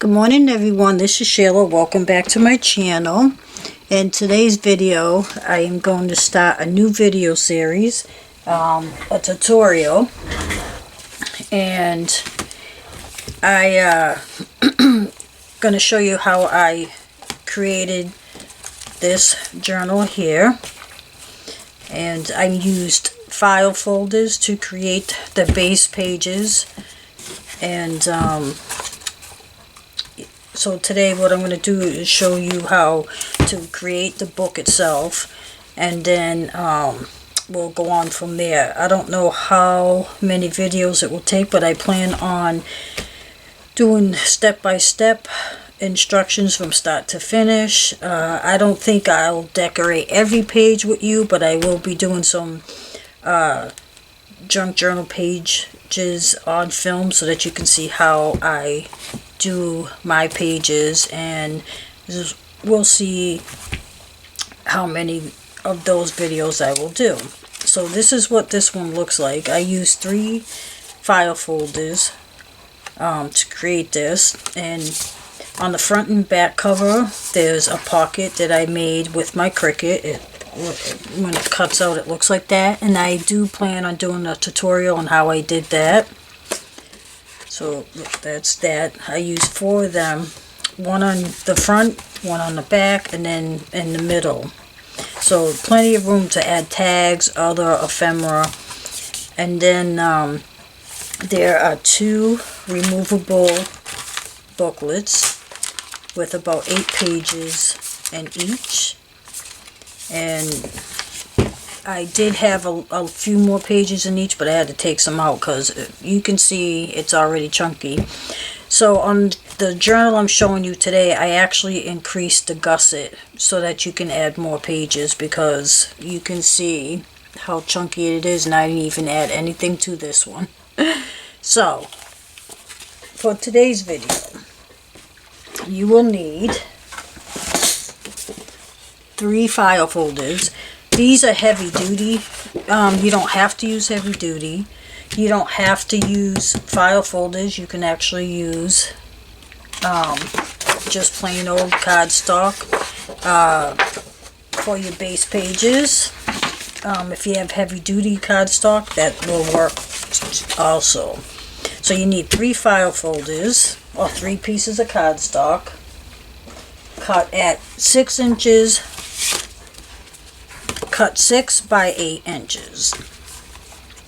Good morning everyone, this is Sheila. Welcome back to my channel. In today's video I am going to start a new video series, a tutorial, and I going to show you how I created this journal here. And I used file folders to create the base pages, and so today what I'm going to do is show you how to create the book itself, and then we'll go on from there. I don't know how many videos it will take, but I plan on doing step-by-step instructions from start to finish. I don't think I'll decorate every page with you, but I will be doing some junk journal pages on film so that you can see how I do my pages, and we'll see how many of those videos I will do. So this is what this one looks like. I used 3 file folders to create this, and on the front and back cover there's a pocket that I made with my Cricut. When it cuts out it looks like that, and I do plan on doing a tutorial on how I did that. So that's that. I used 4 of them, one on the front, one on the back, and then in the middle. So plenty of room to add tags, other ephemera. And then there are 2 removable booklets with about 8 pages in each. And I did have a few more pages in each, but I had to take some out because you can see it's already chunky. So on the journal I'm showing you today, I actually increased the gusset so that you can add more pages, because you can see how chunky it is, and I didn't even add anything to this one. So for today's video you will need 3 file folders. These are heavy duty. You don't have to use heavy duty. You don't have to use file folders. You can actually use just plain old cardstock for your base pages. If you have heavy duty cardstock, that will work also. So you need 3 file folders, or 3 pieces of cardstock cut at 6 inches. Cut 6 by 8 inches.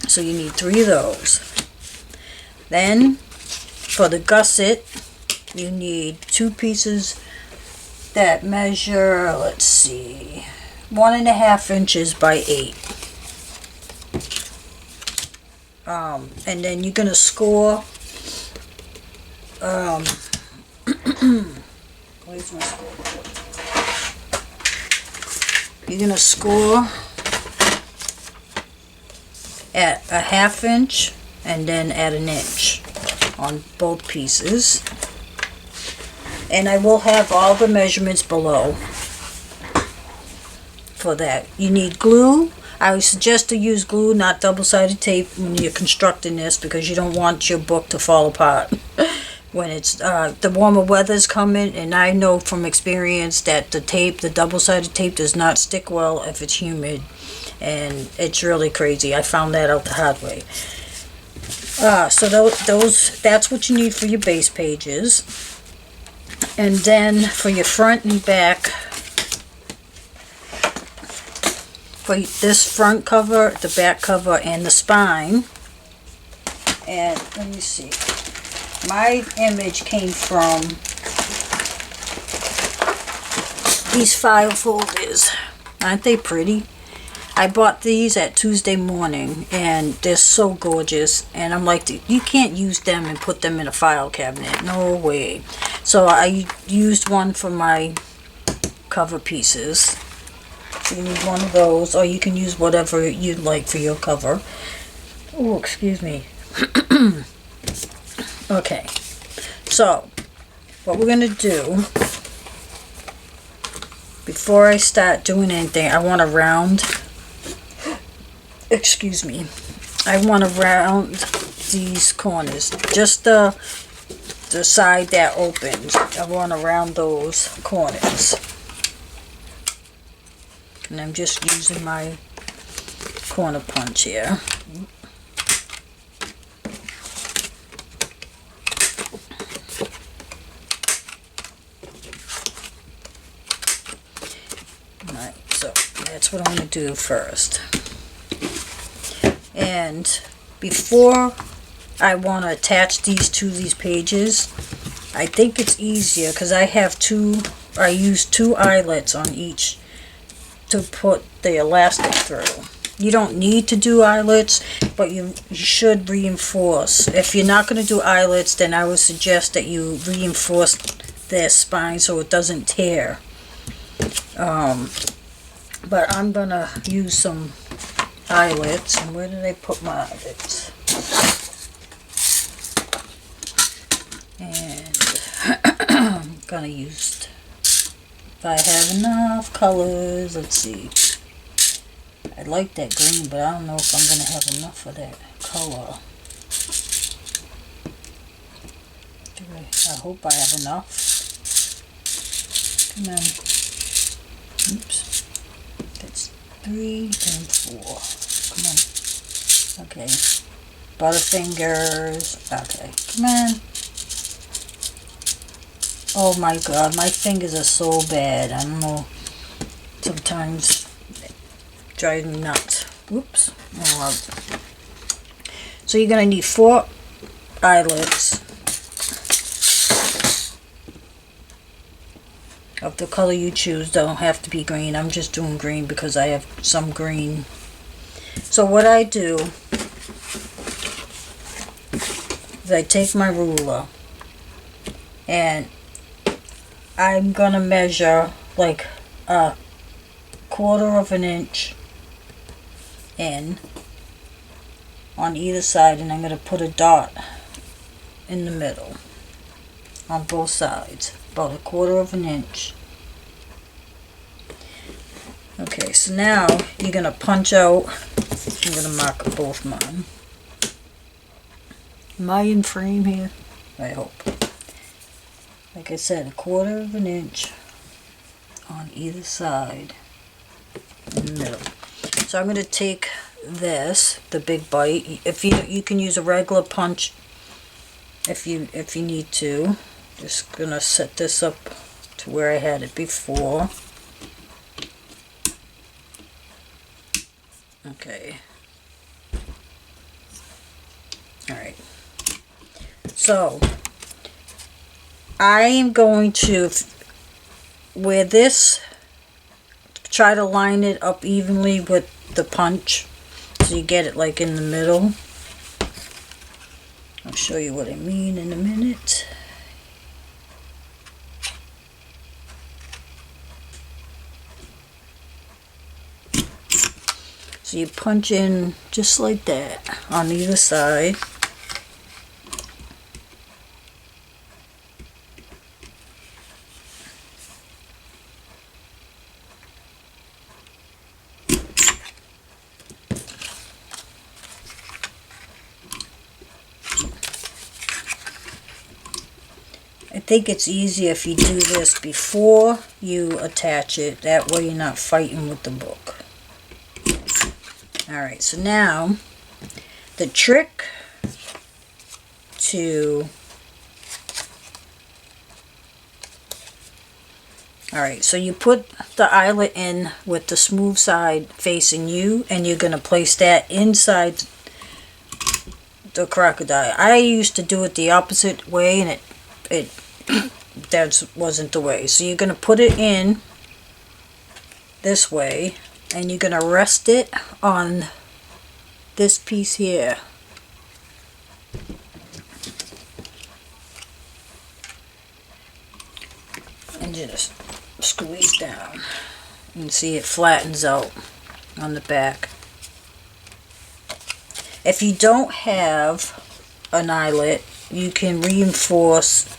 So you need 3 of those. Then for the gusset you need 2 pieces that measure, let's see, 1.5 inches by 8. And then you're gonna score where's my scoreboard? You're going to score at 1/2 inch and then at 1 inch on both pieces. And I will have all the measurements below for that. You need glue. I would suggest to use glue, not double-sided tape, when you're constructing this, because you don't want your book to fall apart. When it's the warmer weather's coming, and I know from experience that the double-sided tape does not stick well if it's humid, and it's really crazy. I found that out the hard way. So that's what you need for your base pages. And then for your front and back, for this front cover, the back cover, and the spine. And let me see. My image came from these file folders. Aren't they pretty? I bought these at Tuesday morning, and they're so gorgeous. And I'm like, you can't use them and put them in a file cabinet. No way. So I used one for my cover pieces. So you need one of those, or you can use whatever you'd like for your cover. Oh, excuse me. Okay, so what we're going to do, before I start doing anything, I want to round, excuse me, I want to round these corners, just the the side that opens. I run around those corners. And I'm just using my corner punch here. Alright, so that's what I'm going to do first. And before I want to attach these to these pages, I think it's easier because I use two eyelets on each to put the elastic through. You don't need to do eyelets, but you should reinforce. If you're not going to do eyelets, then I would suggest that you reinforce their spine so it doesn't tear. But I'm going to use some eyelets. And where did I put my eyelets? And I'm going to use, if I have enough colors, let's see. I like that green, but I don't know if I'm going to have enough of that color. I hope I have enough. Come on. Oops. That's 3 and 4. Come on. Okay. Butterfingers. Okay. Come on. Oh my god, my fingers are so bad. I don't know. Sometimes drive me nuts. Whoops. Oh, so you're going to need 4 eyelets of the color you choose. Don't have to be green. I'm just doing green because I have some green. So what I do is I take my ruler and I'm going to measure like a 1/4 of an inch in on either side, and I'm going to put a dot in the middle on both sides, about a 1/4 of an inch. Okay, so now you're going to punch out. I'm going to mark both mine. Am I in frame here? I hope. Like I said, a 1/4 of an inch on either side in the middle. So I'm going to take this, the big bite. If you can use a regular punch if you need to. Just gonna set this up to where I had it before. Okay. Alright. So I am going to, where this, try to line it up evenly with the punch so you get it like in the middle. I'll show you what I mean in a minute. So you punch in just like that on either side. I think it's easier if you do this before you attach it. That way you're not fighting with the book. Alright, so now the trick to... Alright, so you put the eyelet in with the smooth side facing you, and you're going to place that inside the crocodile. I used to do it the opposite way, and it that wasn't the way. So you're going to put it in this way, and you're going to rest it on this piece here. And just squeeze down. You can see it flattens out on the back. If you don't have an eyelet, you can reinforce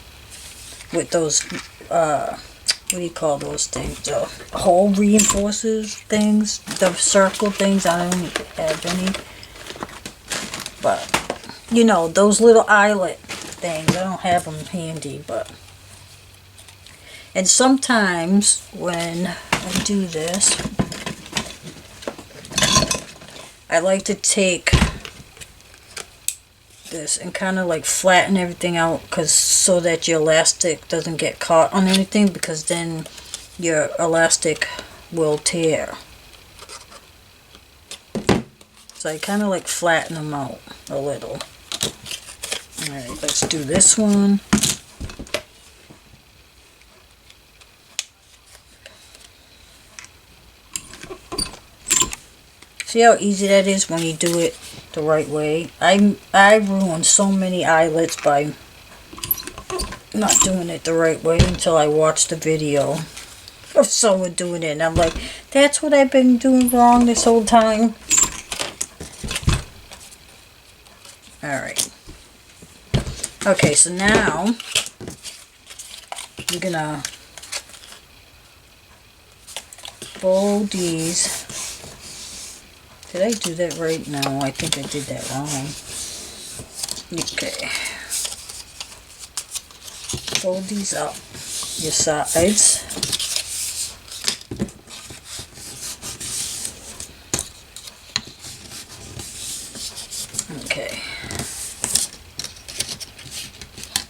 with those, what do you call those things? The hole reinforcers things, the circle things. I don't have any. But, you know, those little eyelet things. I don't have them handy, but... And sometimes when I do this, I like to take this and kind of like flatten everything out, so that your elastic doesn't get caught on anything, because then your elastic will tear. So I kind of like flatten them out a little. Alright, let's do this one. See how easy that is when you do it the right way? I ruined so many eyelets by not doing it the right way until I watched the video of someone doing it. And I'm like, that's what I've been doing wrong this whole time. Alright. Okay, so now you're gonna fold these. Did I do that right? No, I think I did that wrong. Okay. Fold these up your sides. Okay.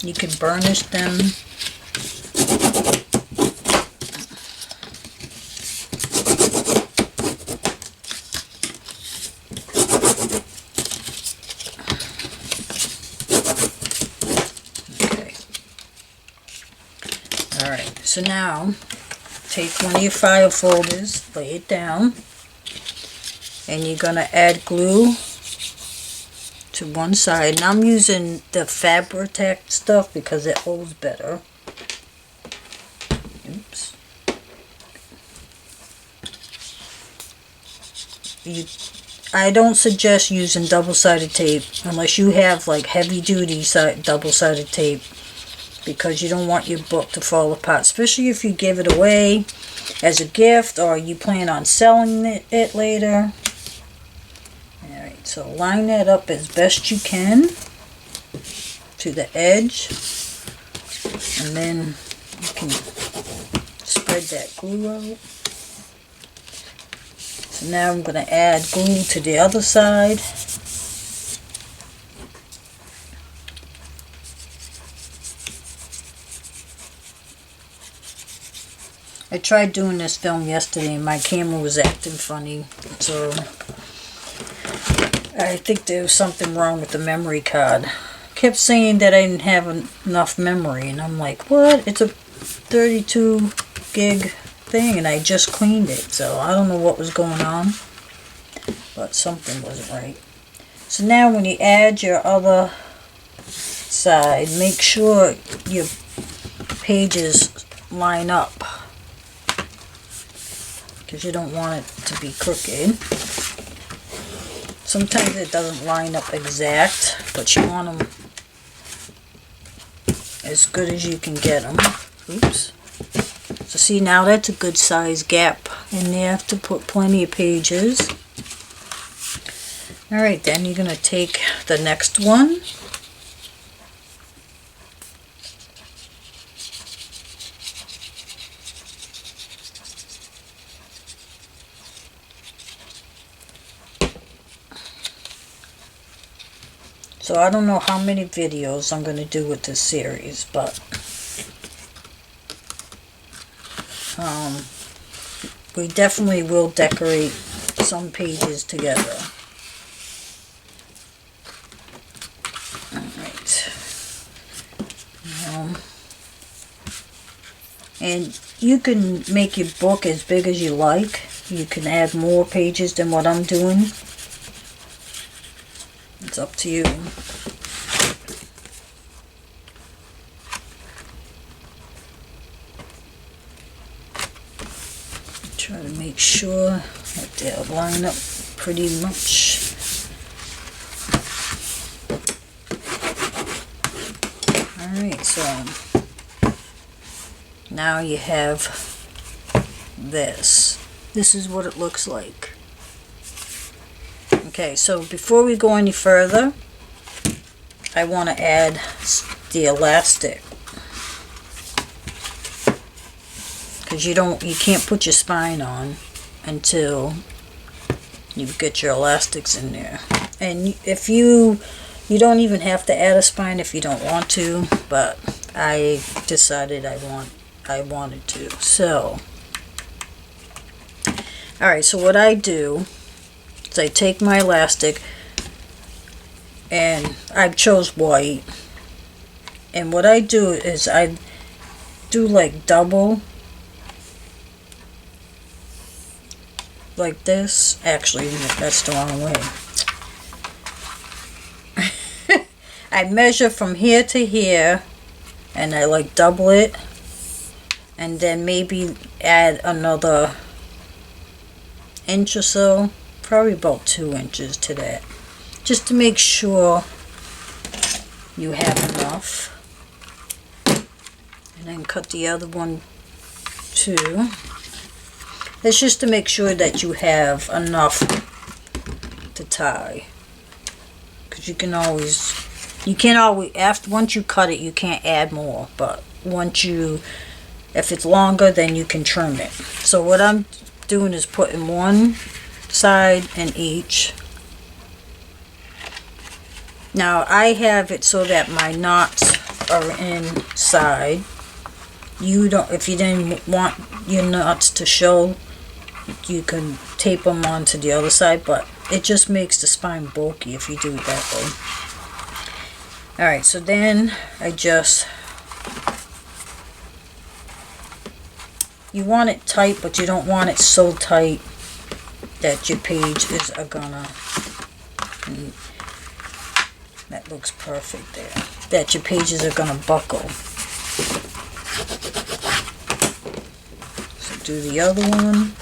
You can burnish them. Alright, so now take one of your file folders, lay it down, and you're going to add glue to one side. And I'm using the Fabri-Tac stuff because it holds better. Oops. I don't suggest using double-sided tape unless you have like heavy-duty double-sided tape, because you don't want your book to fall apart, especially if you give it away as a gift or you plan on selling it later. Alright, so line that up as best you can to the edge, and then you can spread that glue out. So now I'm going to add glue to the other side. I tried doing this film yesterday and my camera was acting funny, so I think there was something wrong with the memory card. Kept saying that I didn't have enough memory, and I'm like, what? It's a 32 gig thing and I just cleaned it, so I don't know what was going on, but something wasn't right. So now when you add your other side, make sure your pages line up, because you don't want it to be crooked. Sometimes it doesn't line up exact, but you want them as good as you can get them. Oops. So see, now that's a good size gap in there to put plenty of pages. Alright, then you're going to take the next one. So I don't know how many videos I'm going to do with this series, but we definitely will decorate some pages together. Alright. And you can make your book as big as you like. You can add more pages than what I'm doing. It's up to you. Try to make sure that they'll line up pretty much. Alright, so now you have this. This is what it looks like. Okay, so before we go any further, I want to add the elastic, because you can't put your spine on until you get your elastics in there. And if you don't even have to add a spine if you don't want to, but I decided I wanted to. So alright, so what I do is I take my elastic, and I chose white, and what I do is I do like double, like this. Actually, that's the wrong way. I measure from here to here, and I like double it, and then maybe add another inch or so, probably about 2 inches to that, just to make sure you have enough. And then cut the other one too. That's just to make sure that you have enough to tie, because you can't always, once you cut it, you can't add more, but if it's longer, then you can trim it. So what I'm doing is putting one side in each. Now I have it so that my knots are inside. If you didn't want your knots to show, you can tape them onto the other side, but it just makes the spine bulky if you do it that way. Alright, so then you want it tight, but you don't want it so tight that your pages are gonna, that looks perfect there, that your pages are gonna buckle. So do the other one.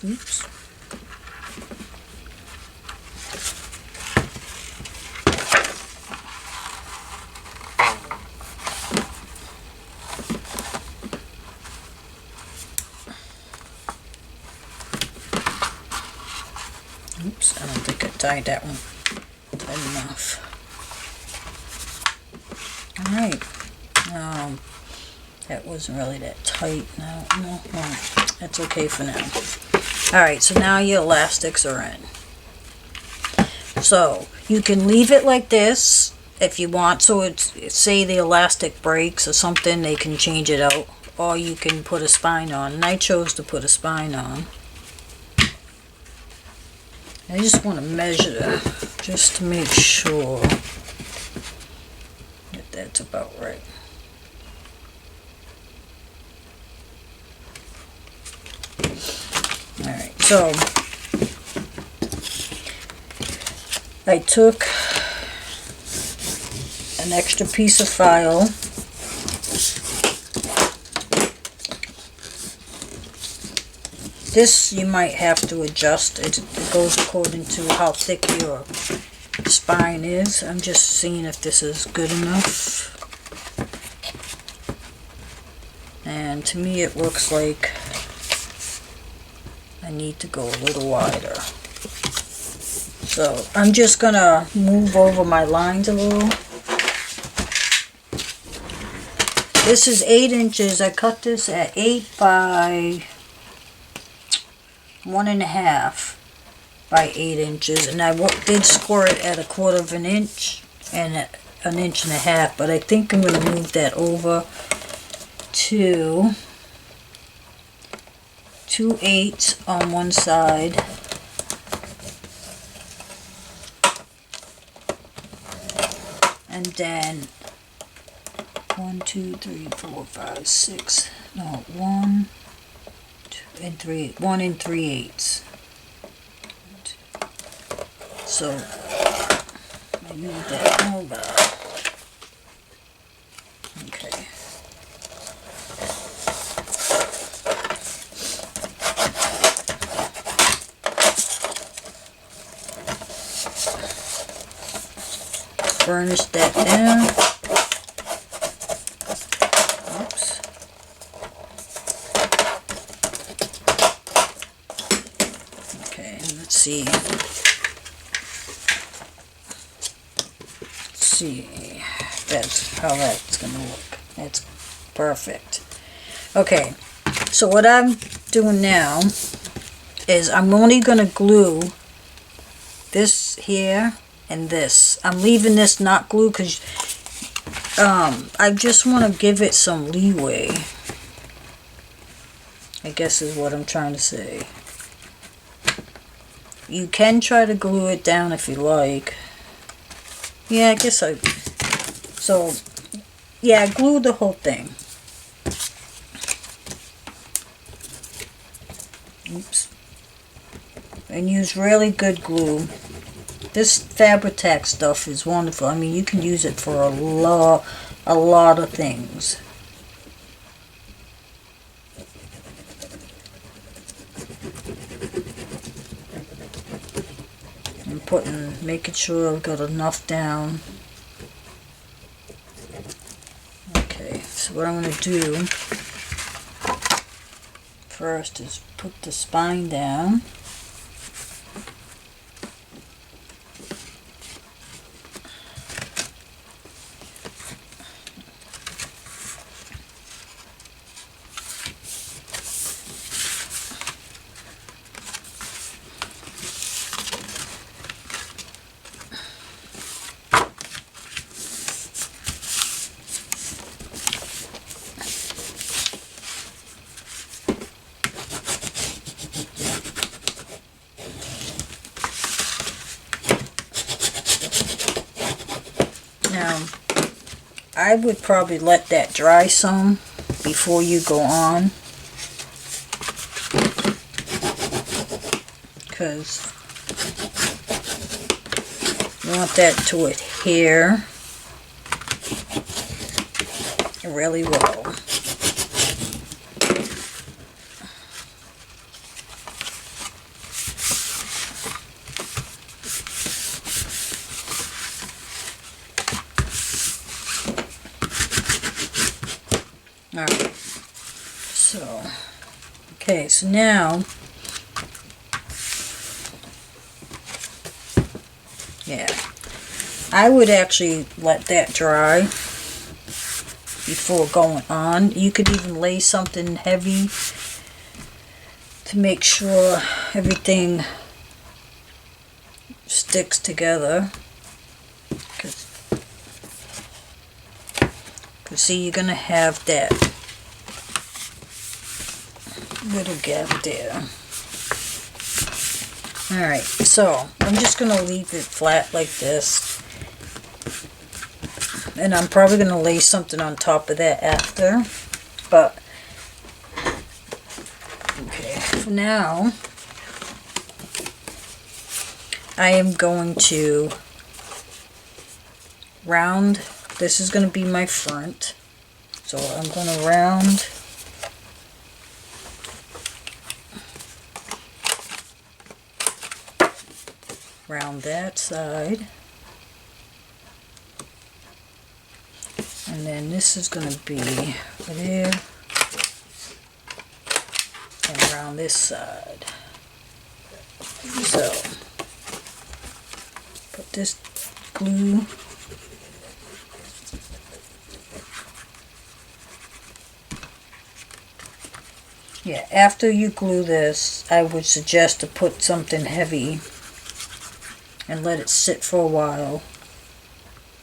Oops. Oops, I don't think I tied that one tight enough. Alright. That wasn't really that tight. No, that's okay for now. Alright, so now your elastics are in. So you can leave it like this if you want, so it's, say the elastic breaks or something, they can change it out, or you can put a spine on, and I chose to put a spine on. I just want to measure just to make sure that that's about right. Alright, so I took an extra piece of file. This you might have to adjust. It goes according to how thick your spine is. I'm just seeing if this is good enough. And to me it looks like I need to go a little wider. So I'm just gonna move over my lines a little. This is 8 inches. I cut this at 8 by 1.5 by 8 inches, and I did score it at 1/4 of an inch and at 1.5 inches, but I think I'm going to move that over to 2/8 on one side and then 1, 2, 3, 4, 5, 6, no, 1, 2, and 3, 1 3/8. So I move that over. Okay. burnish that down. Oops. Okay, let's see. Let's see. That's how that's gonna look. That's perfect. Okay, so what I'm doing now is I'm only gonna glue this here and this. I'm leaving this not glue because I just want to give it some leeway, I guess is what I'm trying to say. You can try to glue it down if you like. Yeah, I guess I... So, yeah, glue the whole thing. Oops. And use really good glue. This Fabri-Tac stuff is wonderful. I mean, you can use it for a lot of things. I'm making sure I've got enough down. Okay, so what I'm going to do first is put the spine down. Now, I would probably let that dry some before you go on, because you want that to adhere really well. Alright, so, okay, so now, yeah, I would actually let that dry before going on. You could even lay something heavy to make sure everything sticks together. Because see, you're going to have that little gap there. Alright, so I'm just going to leave it flat like this. And I'm probably going to lay something on top of that after. But, okay, for now, I am going to round. This is going to be my front. So I'm going to round that side. And then this is going to be there. And around this side. So, put this glue. Yeah, after you glue this, I would suggest to put something heavy and let it sit for a while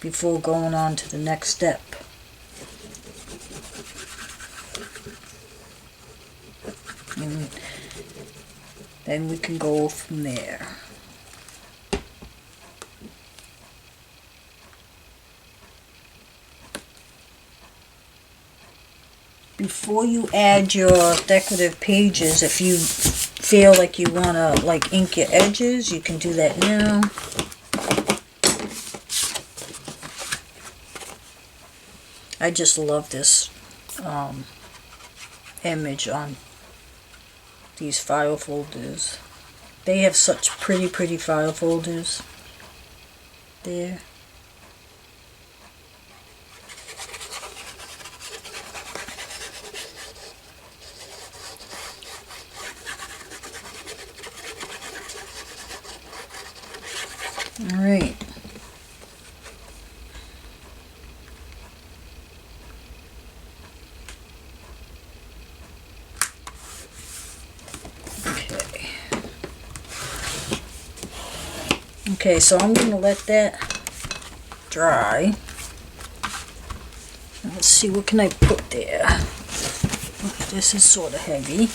before going on to the next step. And then we can go from there. Before you add your decorative pages, if you feel like you want to like ink your edges, you can do that now. I just love this image on these file folders. They have such pretty file folders there. Alright. Okay, so I'm going to let that dry. Let's see, what can I put there? This is sort of heavy.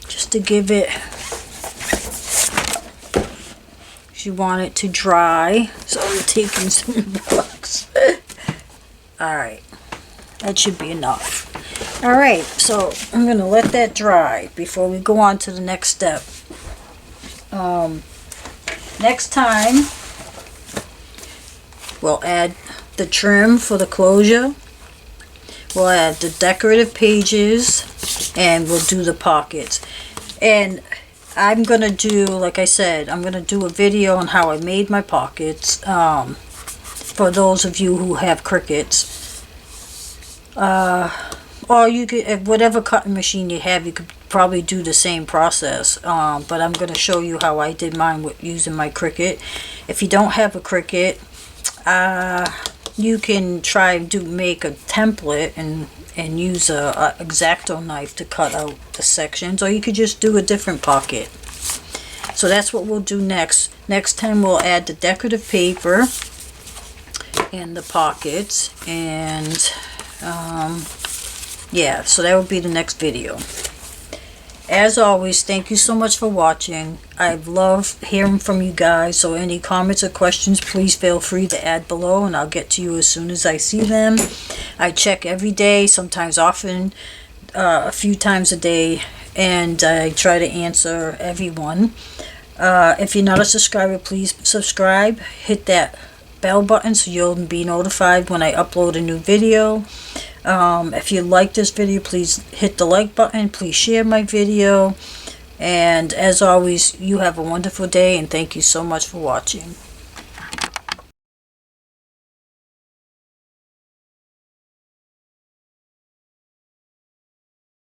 Just to give it, you want it to dry. So I'm taking some blocks. Alright, that should be enough. Alright, so I'm going to let that dry before we go on to the next step. Next time, we'll add the trim for the closure. We'll add the decorative pages, and we'll do the pockets. And I'm going to do, like I said, I'm going to do a video on how I made my pockets for those of you who have Cricuts. Or you could, whatever cutting machine you have, you could probably do the same process. But I'm going to show you how I did mine with using my Cricut. If you don't have a Cricut, you can try and make a template and use a X-Acto knife to cut out the sections, or you could just do a different pocket. So that's what we'll do next. Next time we'll add the decorative paper and the pockets, and yeah, so that will be the next video. As always, thank you so much for watching. I love hearing from you guys, so any comments or questions, please feel free to add below, and I'll get to you as soon as I see them. I check every day, sometimes often, a few times a day, and I try to answer everyone. If you're not a subscriber, please subscribe. Hit that bell button so you'll be notified when I upload a new video. If you like this video, please hit the like button. Please share my video. And as always, you have a wonderful day, and thank you so much for watching.